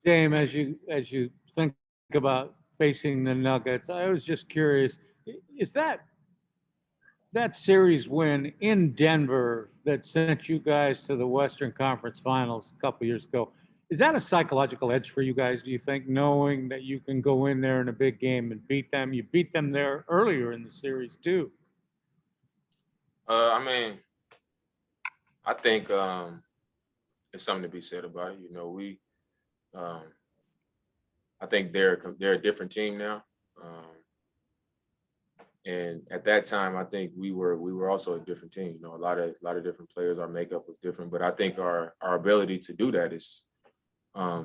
Dame, as you think about facing the Nuggets, I was just curious, is that series win in Denver that sent you guys to the Western Conference Finals a couple years ago, is that a psychological edge for you guys, do you think, knowing that you can go in there in a big game and beat them? You beat them there earlier in the series too. I mean, I think there's something to be said about it. Um, I think they're a different team now. And at that time, I think we were also a different team. A lot of different players. Our makeup was different, but I think our ability to do that is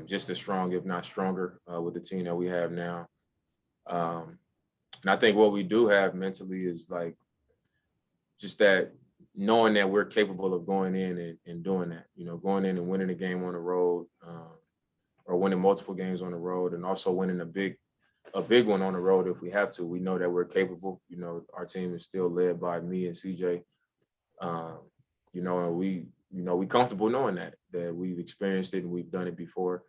just as strong, if not stronger, with the team that we have now. And I think what we do have mentally is like just that knowing that we're capable of going in and doing that. Going in and winning a game on the road, or winning multiple games on the road, and also winning a big one on the road if we have to. We know that we're capable. Our team is still led by me and CJ. And we comfortable knowing that we've experienced it and we've done it before.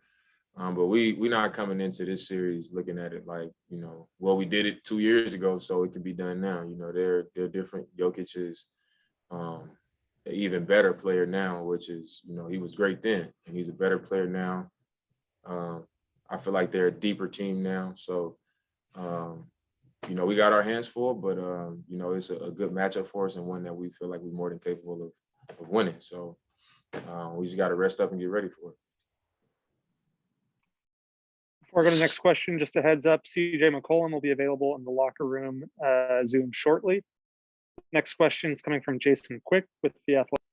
But we're not coming into this series looking at it like, well, we did it 2 years ago, so it can be done now. They're different. Jokic is an even better player now, which is, he was great then, and he's a better player now. I feel like they're a deeper team now. So, we got our hands full, but, it's a good matchup for us and one that we feel like we're more than capable of winning. So we just got to rest up and get ready for it. Before I go to the next question, just a heads up, CJ McCollum will be available in the locker room Zoom shortly. Next question is coming from Jason Quick with The Athletic.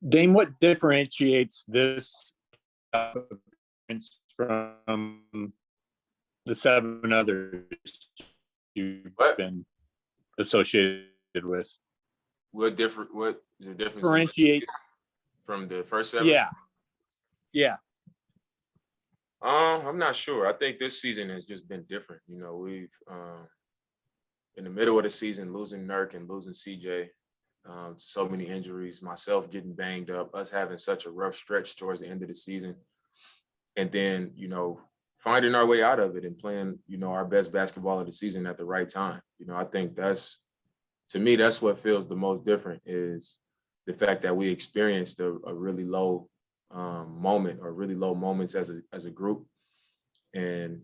Dame, what differentiates this from the 7 others you've been associated with? What is the difference? Differentiates from the first 7? Yeah. I'm not sure. I think this season has just been different. We've in the middle of the season losing Nurk and losing CJ, so many injuries, myself getting banged up, us having such a rough stretch towards the end of the season. And then, finding our way out of it and playing, our best basketball of the season at the right time. I think to me, that's what feels the most different, is the fact that we experienced a really low moment, or really low moments as a group. And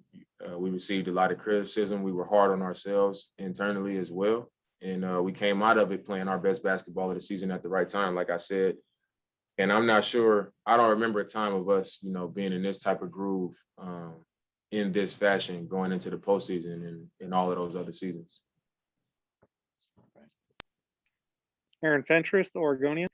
we received a lot of criticism. We were hard on ourselves internally as well. And we came out of it playing our best basketball of the season at the right time, like I said. And I'm not sure, I don't remember a time of us, being in this type of groove in this fashion going into the postseason and all of those other seasons. Aaron Fentress, the Oregonian.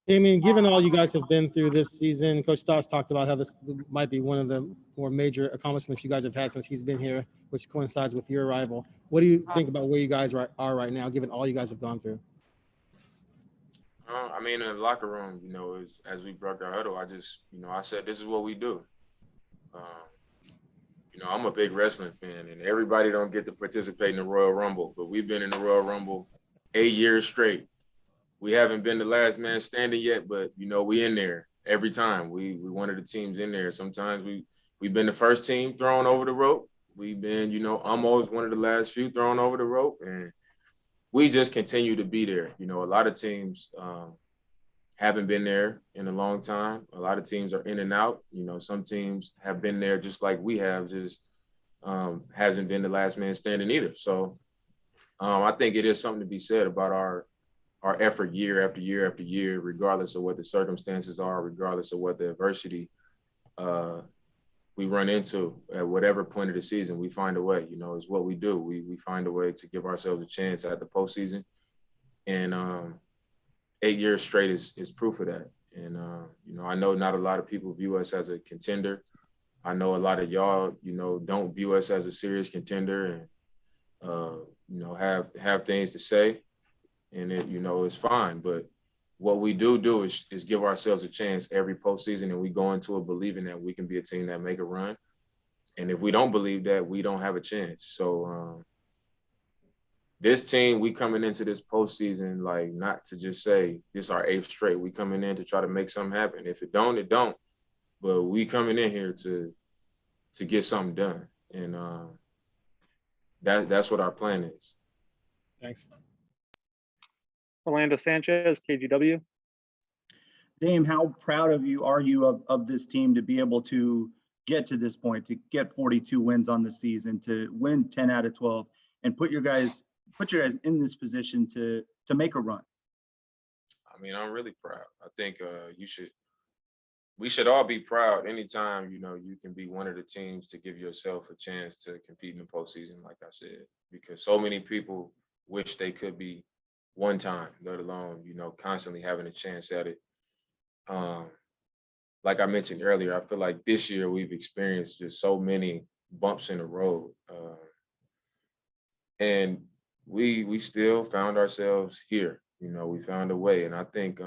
Damian, given all you guys have been through this season, Coach Stotts talked about how this might be one of the more major accomplishments you guys have had since he's been here, which coincides with your arrival. What do you think about where you guys are right now, given all you guys have gone through? In the locker room, as we broke our huddle, I said, this is what we do. I'm a big wrestling fan, and everybody don't get to participate in the Royal Rumble, but we've been in the Royal Rumble 8 years straight. We haven't been the last man standing yet, but we in there every time. We one of the teams in there. Sometimes we've been the first team thrown over the rope. We've been, almost one of the last few thrown over the rope, and we just continue to be there. A lot of teams haven't been there in a long time. A lot of teams are in and out. Some teams have been there just like we have, just hasn't been the last man standing either. So I think it is something to be said about our effort year after year after year, regardless of what the circumstances are, regardless of what the adversity we run into at whatever point of the season. We find a way. It's what we do. We find a way to give ourselves a chance at the postseason. And 8 years straight is proof of that. And, I know not a lot of people view us as a contender. I know a lot of y'all, don't view us as a serious contender and, have things to say. And it, it's fine. But what we do is give ourselves a chance every postseason, and we go into it believing that we can be a team that make a run. And if we don't believe that, we don't have a chance. So this team, we coming into this postseason, like, not to just say this our 8th straight. We coming in to try to make something happen. If it don't, it don't. but we coming in here to get something done, and that's what our plan is. Thanks. Orlando Sanchez, KGW. Dame, how proud of you are you of this team to be able to get to this point, to get 42 wins on the season, to win 10 out of 12, and put your guys in this position to make a run? I mean, I'm really proud. I think we should all be proud anytime, you know, you can be one of the teams to give yourself a chance to compete in the postseason, like I said, because so many people wish they could be one time, let alone, you know, constantly having a chance at it. Like I mentioned earlier, I feel like this year we've experienced just so many bumps in the road. And we still found ourselves here. You know, we found a way. And I think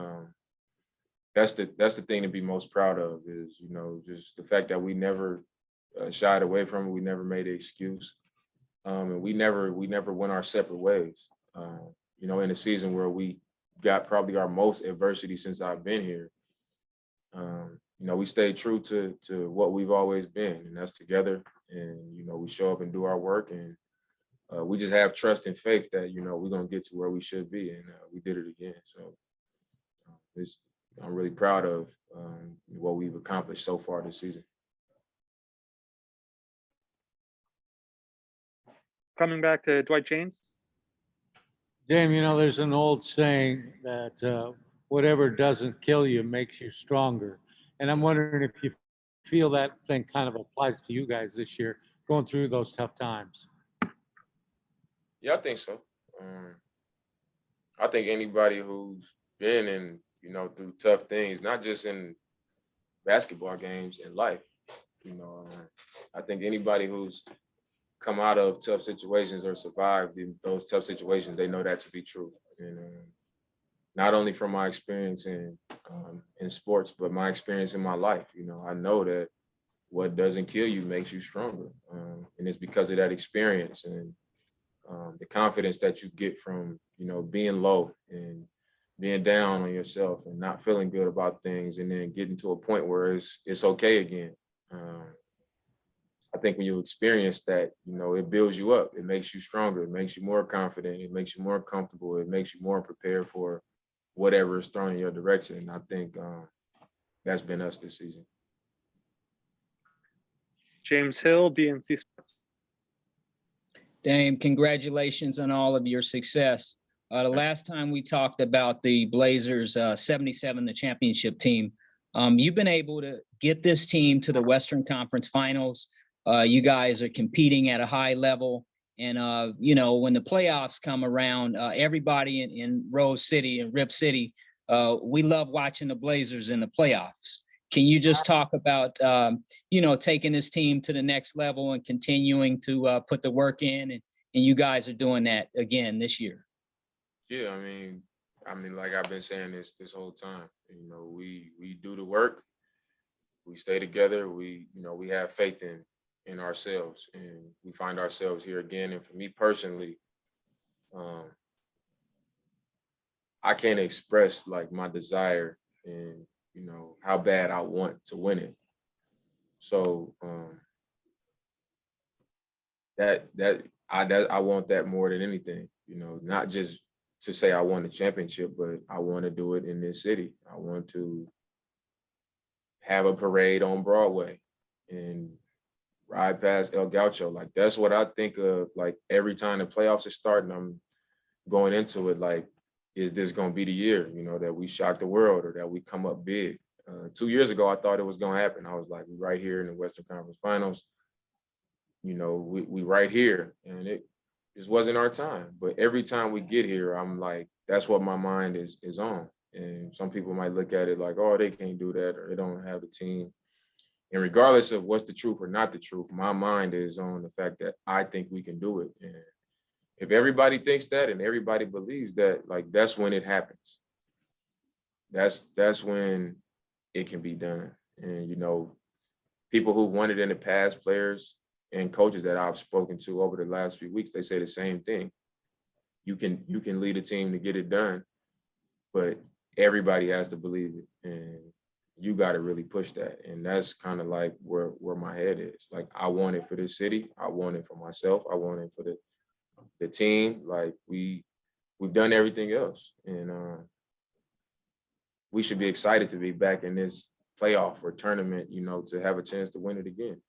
that's the thing to be most proud of is, you know, just the fact that we never shied away from it. We never made an excuse. And we never went our separate ways. You know, in a season where we got probably our most adversity since I've been here. You know, we stayed true to what we've always been, and that's together. And, you know, we show up and do our work, and we just have trust and faith that, you know, we're going to get to where we should be. And we did it again. So I'm really proud of what we've accomplished so far this season. Coming back to Dwight James. Dame, you know, there's an old saying that whatever doesn't kill you makes you stronger. And I'm wondering if you feel that thing kind of applies to you guys this year, going through those tough times. Yeah, I think so. I think anybody who's been in, you know, through tough things, not just in basketball games, in life, you know, I think anybody who's come out of tough situations or survived those tough situations, they know that to be true. And not only from my experience in sports, but my experience in my life. You know, I know that what doesn't kill you makes you stronger. And it's because of that experience and the confidence that you get from, you know, being low and being down on yourself and not feeling good about things, and then getting to a point where it's okay again. I think when you experience that, you know, it builds you up. It makes you stronger. It makes you more confident. It makes you more comfortable. It makes you more prepared for whatever is thrown in your direction. And I think that's been us this season. James Hill, BNC Sports. Dame, congratulations on all of your success. The last time we talked about the Blazers 77, the championship team, you've been able to get this team to the Western Conference Finals. You guys are competing at a high level. And, you know, when the playoffs come around, everybody in Rose City and Rip City, we love watching the Blazers in the playoffs. Can you just talk about, you know, taking this team to the next level and continuing to put the work in? And you guys are doing that again this year. Yeah, I mean, like I've been saying this whole time, you know, we do the work, we stay together, we have faith in ourselves, and we find ourselves here again. And for me personally, I can't express like my desire and, you know, how bad I want to win it. So I want that more than anything, you know, not just to say I won the championship, but I want to do it in this city. I want to have a parade on Broadway and ride past El Gaucho. Like, that's what I think of, like, every time the playoffs are starting, I'm going into it like, is this going to be the year, you know, that we shock the world or that we come up big? 2 years ago, I thought it was going to happen. I was like, we right here in the Western Conference Finals. You know, we right here, and it just wasn't our time. But every time we get here, I'm like, that's what my mind is on. And some people might look at it like, oh, they can't do that, or they don't have the team. And regardless of what's the truth or not the truth, my mind is on the fact that I think we can do it. And if everybody thinks that and everybody believes that, like, that's when it happens. That's when it can be done. And, you know, people who won it in the past, players and coaches that I've spoken to over the last few weeks, they say the same thing. You can lead a team to get it done, but everybody has to believe it. And, you got to really push that. And that's kind of like where my head is. Like, I want it for this city. I want it for myself. I want it for the team. Like, we've done everything else. And we should be excited to be back in this playoff or tournament, you know, to have a chance to win it again.